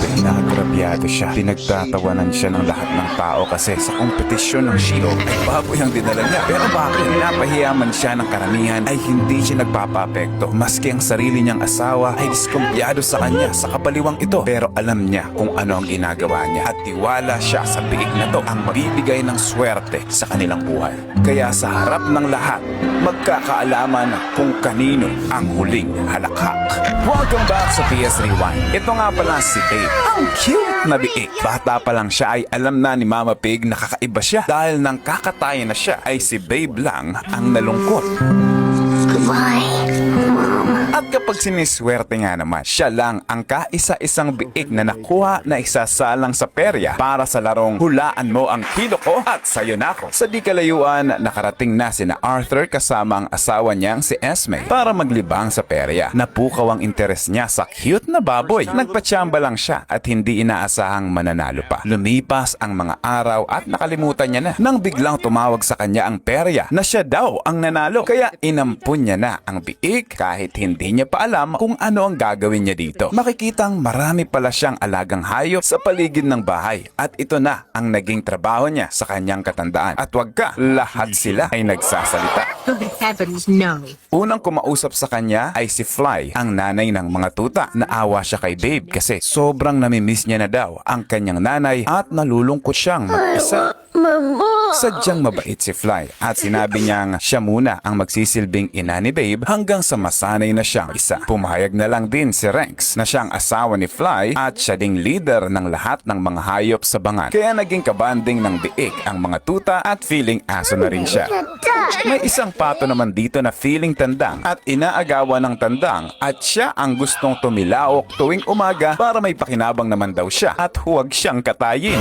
Grabe, nakagrabyado siya. Pinagtatawanan siya ng lahat ng tao kasi sa kompetisyon ng She-Hulk ay baboy ang dinala niya. Pero bakit napahiyaman siya ng karamihan ay hindi siya nagpapapekto. Maski ang sarili niyang asawa ay diskumpiyado sa kanya sa kabaliwang ito. Pero alam niya kung ano ang ginagawa niya at tiwala siya sa biig na to ang magbibigay ng swerte sa kanilang buhay. Kaya sa harap ng lahat, magkakaalaman kung kanino ang huling halakhak. Welcome back sa PS Rewind. Ito nga pala si Babe. Ang cute na biik. Bata pa lang siya ay alam na ni Mama Pig na kakaiba siya. Dahil nang kakatayin na siya ay si Babe lang ang nalungkot. Goodbye, Mom. At kapag siniswerte nga naman, siya lang ang kaisa-isang biik na nakuha na isasalang sa perya para sa larong hulaan mo ang kilo ko at sayo na ako. Sa di kalayuan, nakarating na sina Arthur kasama ang asawa niyang si Esme para maglibang sa perya. Napukaw ang interes niya sa cute na baboy. Nagpatsamba lang siya at hindi inaasahang mananalo pa. Lumipas ang mga araw at nakalimutan niya na nang biglang tumawag sa kanya ang perya na siya daw ang nanalo. Kaya inampun niya na ang biik kahit hindi niya pa alam kung ano ang gagawin niya dito. Makikitang marami pala siyang alagang hayop sa paligid ng bahay at ito na ang naging trabaho niya sa kanyang katandaan. At wag ka, lahat sila ay nagsasalita. Good heavens, no. Unang kumausap sa kanya ay si Fly, ang nanay ng mga tuta. Naawa siya kay Babe kasi sobrang namimiss niya na daw ang kanyang nanay at nalulungkot siyang mag-isa. Mama. Sadyang mabait si Fly at sinabi niyang siya muna ang magsisilbing ina ni Babe hanggang sa masanay na siyang isa. Pumayag na lang din si Rex na siyang asawa ni Fly at siya ding leader ng lahat ng mga hayop sa bangan. Kaya naging kabanding ng biik ang mga tuta at feeling aso na rin siya. May isang pato naman dito na feeling tandang at inaagawan ng tandang at siya ang gustong tumilaok tuwing umaga para may pakinabang naman daw siya at huwag siyang katayin.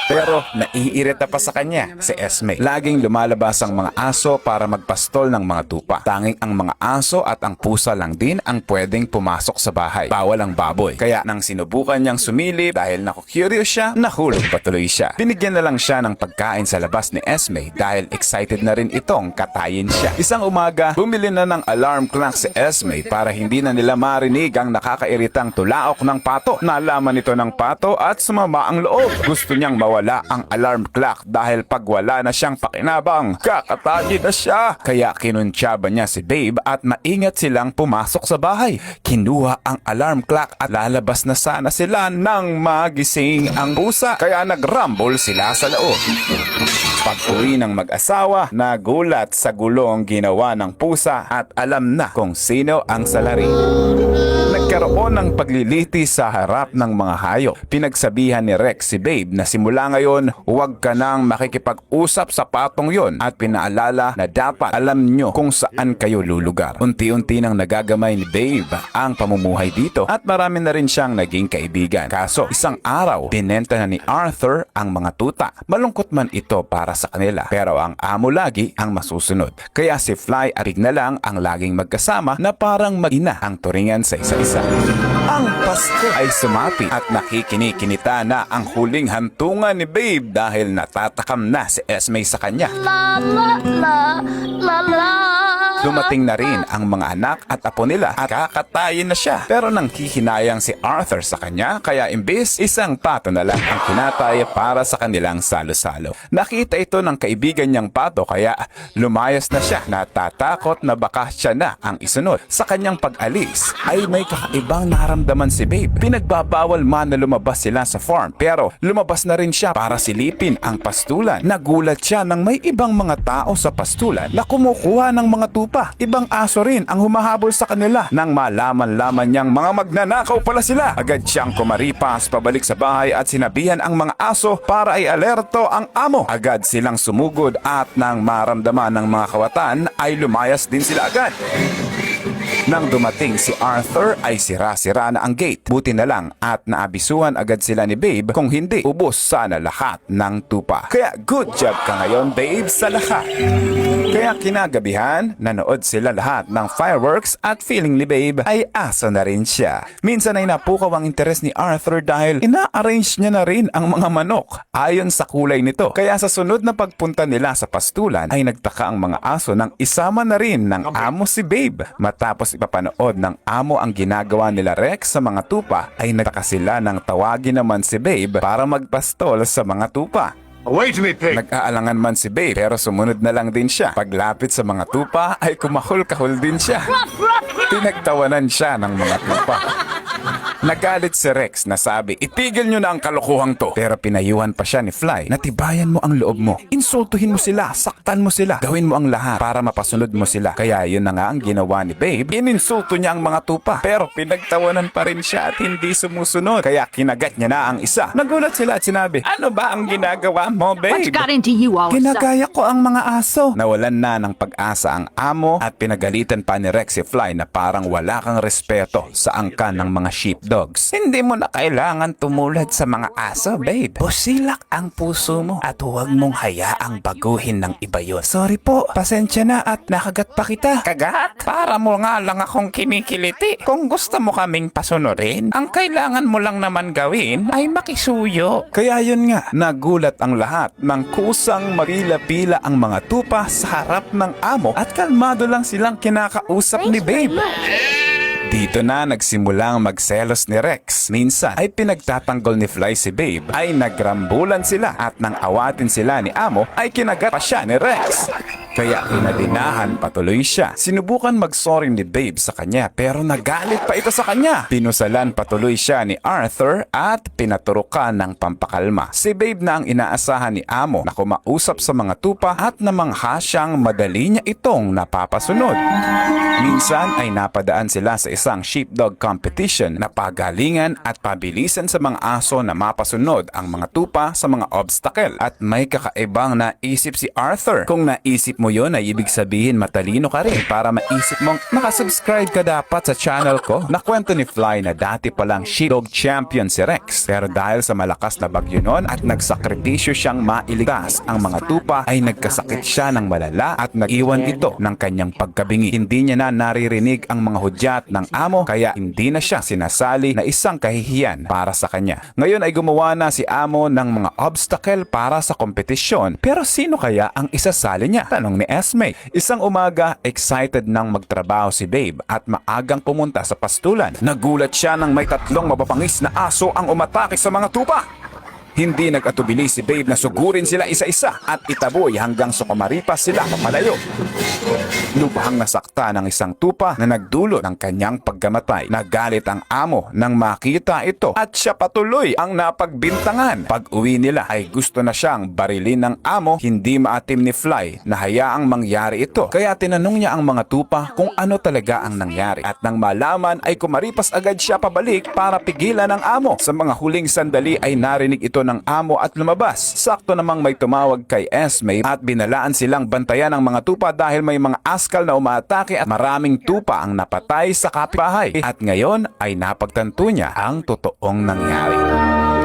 Pero naiirita pa sa kanya si Esme. Laging lumalabas ang mga aso para magpastol ng mga tupa. Tanging ang mga aso at ang pusa lang din ang pwedeng pumasok sa bahay. Bawal ang baboy. Kaya nang sinubukan niyang sumilip dahil naku-curious siya, nahulog patuloy siya. Binigyan na lang siya ng pagkain sa labas ni Esme dahil excited na rin itong katayin siya. Isang umaga, bumili na ng alarm clock si Esme para hindi na nila marinig ang nakakairitang tulaok ng pato. Nalaman ito ng pato at sumama ang loob. Gusto niyang wala ang alarm clock dahil pag wala na siyang pakinabang, kakatayin na siya. Kaya kinuntsaba niya si Babe at maingat silang pumasok sa bahay. Kinuha ang alarm clock at lalabas na sana sila nang magising ang pusa. Kaya nagrumble sila sa loob. Pag-uwi ng mag-asawa, nagulat sa gulong ginawa ng pusa at alam na kung sino ang salari. Nagkaroon ng pagliliti sa harap ng mga hayop. Pinagsabihan ni Rex si Babe na simula ngayon, huwag ka nang makikipag-usap sa patong yon at pinaalala na dapat alam nyo kung saan kayo lulugar. Unti-unti nang nagagamay ni Babe ang pamumuhay dito at marami na rin siyang naging kaibigan. Kaso isang araw, binenta na ni Arthur ang mga tuta. Malungkot man ito para sa kanila pero ang amo lagi ang masusunod. Kaya si Fly at Pig na lang ang laging magkasama na parang mag-ina ang turingan sa isa-isa. Ang Pasko ay sumapi at nakikinikinita na ang huling hantungan ni Babe dahil natatakam na si Esme sa kanya. La la la la la. Dumating na rin ang mga anak at apo nila at kakatayin na siya. Pero nang hihinayang si Arthur sa kanya, kaya imbis isang pato na lang ang kinatay para sa kanilang salo-salo. Nakita ito ng kaibigan niyang pato kaya lumayas na siya. Natatakot na baka siya na ang isunod. Sa kanyang pag-alis ay may kakaibang naramdaman si Babe. Pinagbabawal man na lumabas sila sa farm pero lumabas na rin siya para silipin ang pastulan. Nagulat siya nang may ibang mga tao sa pastulan na kumukuha ng mga tupa. Ibang aso rin ang humahabol sa kanila. Nang malaman-laman niyang mga magnanakaw pala sila, agad siyang kumaripas pabalik sa bahay at sinabihan ang mga aso para ay alerto ang amo. Agad silang sumugod at nang maramdaman ng mga kawatan ay lumayas din sila agad. Nang dumating si Arthur ay sira-sira na ang gate. Buti na lang at naabisuhan agad sila ni Babe kung hindi ubos sana lahat ng tupa. Kaya good job ka ngayon Babe sa lahat. Kaya kinagabihan, nanood sila lahat ng fireworks at feeling ni Babe ay aso na rin siya. Minsan ay napukaw ang interes ni Arthur dahil ina-arrange niya na rin ang mga manok ayon sa kulay nito. Kaya sa sunod na pagpunta nila sa pastulan ay nagtaka ang mga aso nang isama na rin ng amo si Babe. Matapos ipapanood ng amo ang ginagawa nila Rex sa mga tupa, ay nagtaka sila nang tawagin naman si Babe para magpastol sa mga tupa. Away to me, pig! Nag-aalangan man si Babe pero sumunod na lang din siya. Paglapit sa mga tupa ay kumahol-kahol din siya. Pinagtawanan siya ng mga tupa. Nagalit si Rex na sabi, itigil nyo na ang kalokohang to. Pero pinayuhan pa siya ni Fly na tibayan mo ang loob mo. Insultuhin mo sila, saktan mo sila. Gawin mo ang lahat para mapasunod mo sila. Kaya yun na nga ang ginawa ni Babe. Ininsulto niya ang mga tupa. Pero pinagtawanan pa rin siya at hindi sumusunod. Kaya kinagat niya na ang isa. Nagulat sila at sinabi, ano ba ang ginagawa mo, Babe? What's got into you all of a sudden? Kinagaya ko ang mga aso. Nawalan na ng pag-asa ang amo at pinagalitan pa ni Rex si Fly na parang wala kang respeto sa angkan ng mga sheepdogs. Hindi mo na kailangan tumulad sa mga aso, babe. Busilak ang puso mo at huwag mong hayaang baguhin ng iba yun. Sorry po, pasensya na at nakagat pa kita. Kagat? Para mo nga lang akong kinikiliti. Kung gusto mo kaming pasunurin, ang kailangan mo lang naman gawin ay makisuyo. Kaya yun nga, nagulat ang lahat nang kusang marila-pila ang mga tupa sa harap ng amo at kalmado lang silang kinakausap ni Babe. Dito na nagsimulang magselos ni Rex. Minsan ay pinagtatanggol ni Fly si Babe, ay nagrambulan sila at nang awatin sila ni Amo ay kinagat pa siya ni Rex. Kaya kinadinahan patuloy siya. Sinubukan mag-sorry ni Babe sa kanya pero nagalit pa ito sa kanya. Pinusalan patuloy siya ni Arthur at pinaturukan ng pampakalma. Si Babe na ang inaasahan ni Amo na kumausap sa mga tupa at namangha siyang madali niya itong napapasunod. Minsan ay napadaan sila sa isang sheepdog competition na pagalingan at pabilisan sa mga aso na mapasunod ang mga tupa sa mga obstacle. At may kakaibang naisip si Arthur. Kung naisip mo yun ay ibig sabihin matalino ka rin para maisip mong nakasubscribe ka dapat sa channel ko. Nakwento ni Fly na dati palang sheepdog champion si Rex. Pero dahil sa malakas na bagyo nun at nagsakripisyo siyang mailigtas ang mga tupa ay nagkasakit siya ng malala at nag-iwan ito ng kanyang pagkabingi. Hindi niya na naririnig ang mga hudyat ng amo kaya hindi na siya sinasali na isang kahihiyan para sa kanya. Ngayon ay gumawa na si amo ng mga obstacle para sa kompetisyon. Pero sino kaya ang isasali niya? Tanong ni Esme. Isang umaga, excited nang magtrabaho si Babe at maagang pumunta sa pastulan. Nagulat siya nang may 3 mapapangis na aso ang umatake sa mga tupa. Hindi nag-atubili si Babe na sugurin sila isa-isa at itaboy hanggang sa kumaripas sila papalayo. Lubhang nasakta ng isang tupa na nagdulot ng kanyang pagkamatay. Nagalit ang amo nang makita ito at siya patuloy ang napagbintangan. Pag-uwi nila ay gusto na siyang barilin ng amo. Hindi maatim ni Fly na hayaang mangyari ito. Kaya tinanong niya ang mga tupa kung ano talaga ang nangyari. At nang malaman ay kumaripas agad siya pabalik para pigilan ng amo. Sa mga huling sandali ay narinig ito ng amo at lumabas. Sakto namang may tumawag kay Esme at binalaan silang bantayan ng mga tupa dahil may mga askal na umaatake at maraming tupa ang napatay sa kapitbahay. At ngayon ay napagtanto niya ang totoong nangyari.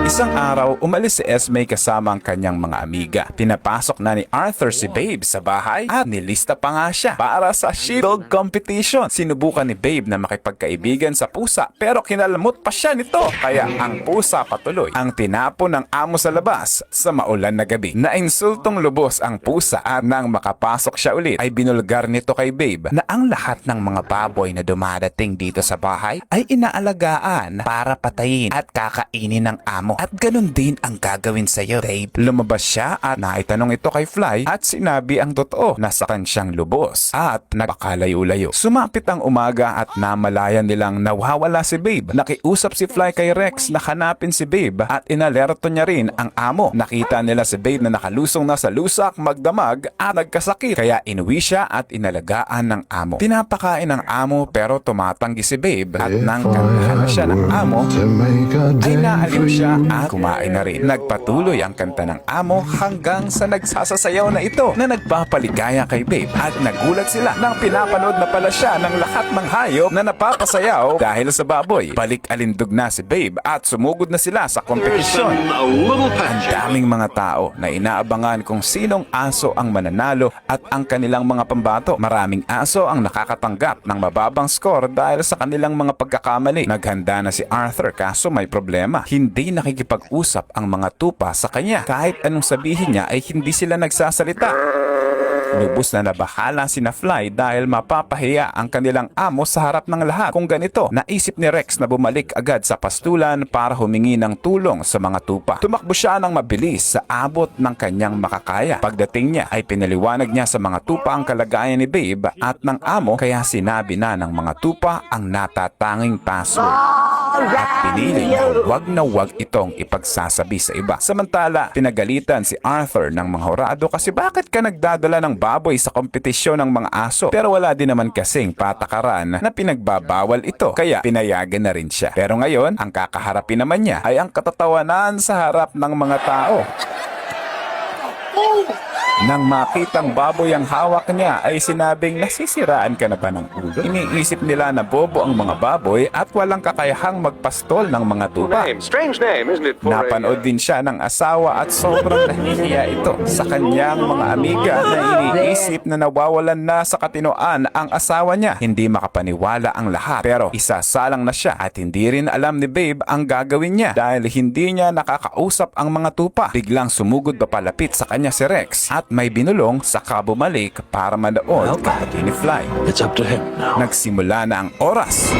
Isang araw, umalis si Esme kasama ang kanyang mga amiga. Pinapasok na ni Arthur si Babe sa bahay at nilista pa nga siya para sa sheepdog competition. Sinubukan ni Babe na makipagkaibigan sa pusa pero kinalamot pa siya nito. Kaya ang pusa patuloy ang tinapon ng amo sa labas sa maulan na gabi. Nainsultong lubos ang pusa at nang makapasok siya ulit ay binulgar nito kay Babe na ang lahat ng mga baboy na dumadating dito sa bahay ay inaalagaan para patayin at kakainin ng amo. At ganun din ang gagawin sa'yo, Babe. Lumabas siya at naitanong ito kay Fly at sinabi ang totoo. Nasaktan siyang lubos at nagpakalayo-layo. Sumapit ang umaga at namalayan nilang nawawala si Babe. Nakiusap si Fly kay Rex na hanapin si Babe at inalerto niya rin ang amo. Nakita nila si Babe na nakalusong na sa lusak, magdamag at nagkasakit. Kaya inuwi siya at inalagaan ng amo. Pinapakain ng amo pero tumatanggi si Babe at nang kantahan na siya ng amo ay naaliw siya at kumain na rin. Nagpatuloy ang kanta ng amo hanggang sa nagsasasayaw na ito na nagpapaligaya kay Babe at nagulat sila nang pinapanood na pala siya ng lahat ng hayop na napapasayaw dahil sa baboy. Balik-alindog na si Babe at sumugod na sila sa kompetisyon. Ang daming mga tao na inaabangan kung sinong aso ang mananalo at ang kanilang mga pambato. Maraming aso ang nakakatanggap ng mababang score dahil sa kanilang mga pagkakamali. Naghanda na si Arthur kaso may problema. Hindi nakikipag-usap ang mga tupa sa kanya. Kahit anong sabihin niya ay hindi sila nagsasalita. Lubos na nabahala sina Fly dahil mapapahiya ang kanilang amo sa harap ng lahat. Kung ganito, naisip ni Rex na bumalik agad sa pastulan para humingi ng tulong sa mga tupa. Tumakbo siya ng mabilis sa abot ng kanyang makakaya. Pagdating niya ay pinaliwanag niya sa mga tupa ang kalagayan ni Babe at ng amo, kaya sinabi na ng mga tupa ang natatanging password. At pinili na wag itong ipagsasabi sa iba. Samantala, pinagalitan si Arthur ng mga hurado kasi bakit ka nagdadala ng baboy sa kompetisyon ng mga aso? Pero wala din naman kasing patakaran na pinagbabawal ito, kaya pinayagan na rin siya. Pero ngayon, ang kakaharapin naman niya ay ang katatawanan sa harap ng mga tao. Nang makitang baboy ang hawak niya ay sinabing, nasisiraan ka na ba ng ulo? Iniisip nila na bobo ang mga baboy at walang kakayahang magpastol ng mga tupa. Strange name, isn't it? Napanood din siya ng asawa at sobrang nahihiya ito sa kanyang mga amiga na iniisip na nawawalan na sa katinoan ang asawa niya. Hindi makapaniwala ang lahat, pero isasalang na siya at hindi rin alam ni Babe ang gagawin niya dahil hindi niya nakakausap ang mga tupa. Biglang sumugod pa palapit sa kanya si Rex at may binulong saka bumalik para manood kahit ni Fly. It's up to him now. Nagsimula na ang oras.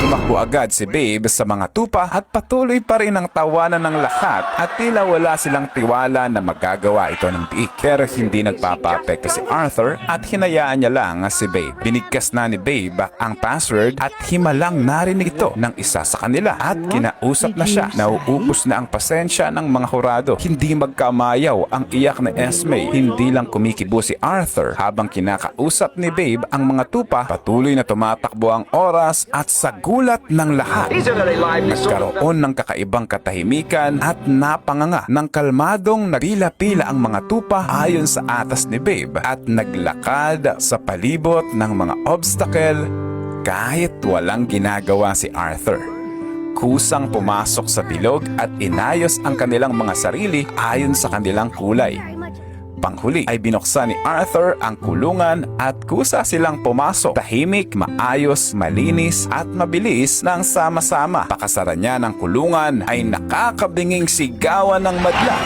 Tumakbo agad si Babe sa mga tupa at patuloy pa rin ang tawanan ng lahat at tila wala silang tiwala na magagawa ito ng tiik. Pero hindi nagpapapekto si Arthur at hinayaan niya lang si Babe. Binigkas na ni Babe ang password at himalang narinig ito ng isa sa kanila at kinausap na siya. Nauubos na ang pasensya ng mga hurado. Hindi magkamayaw ang iyak ni Esme. Hindi lang kumikibo si Arthur habang kinakausap ni Babe ang mga tupa. Patuloy na tumatakbo ang oras at sa gulat ng lahat, He's a very lively sort of nagkaroon ng kakaibang katahimikan at napanganga ng kalmadong nagpila-pila ang mga tupa ayon sa atas ni Babe at naglakad sa palibot ng mga obstacle kahit walang ginagawa si Arthur. Kusang pumasok sa bilog at inayos ang kanilang mga sarili ayon sa kanilang kulay. Panghuli ay binuksan ni Arthur ang kulungan at kusa silang pumasok. Tahimik, maayos, malinis at mabilis nang sama-sama. Pakasara niya ng kulungan ay nakakabinging sigawan ng madla.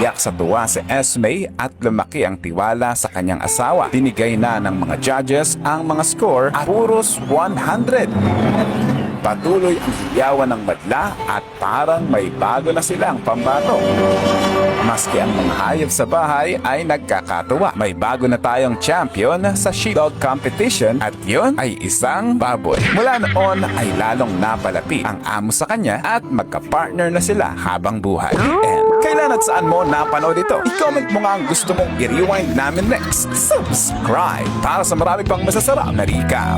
Iyak sa tuwa si Esme at lumaki ang tiwala sa kanyang asawa. Binigay na ng mga judges ang mga score at puros 100. Patuloy ang hiyawan ng madla at parang may bago na silang pambato. Maski ang mga hayop sa bahay ay nagkakatuwa. May bago na tayong champion sa sheepdog competition at yun ay isang baboy. Mula noon ay lalong napalapit ang amo sa kanya at magka-partner na sila habang buhay. And kailan at saan mo napanood ito? I-comment mo nga ang gusto mong i-rewind namin next. Subscribe para sa marami pang masasarap na recap.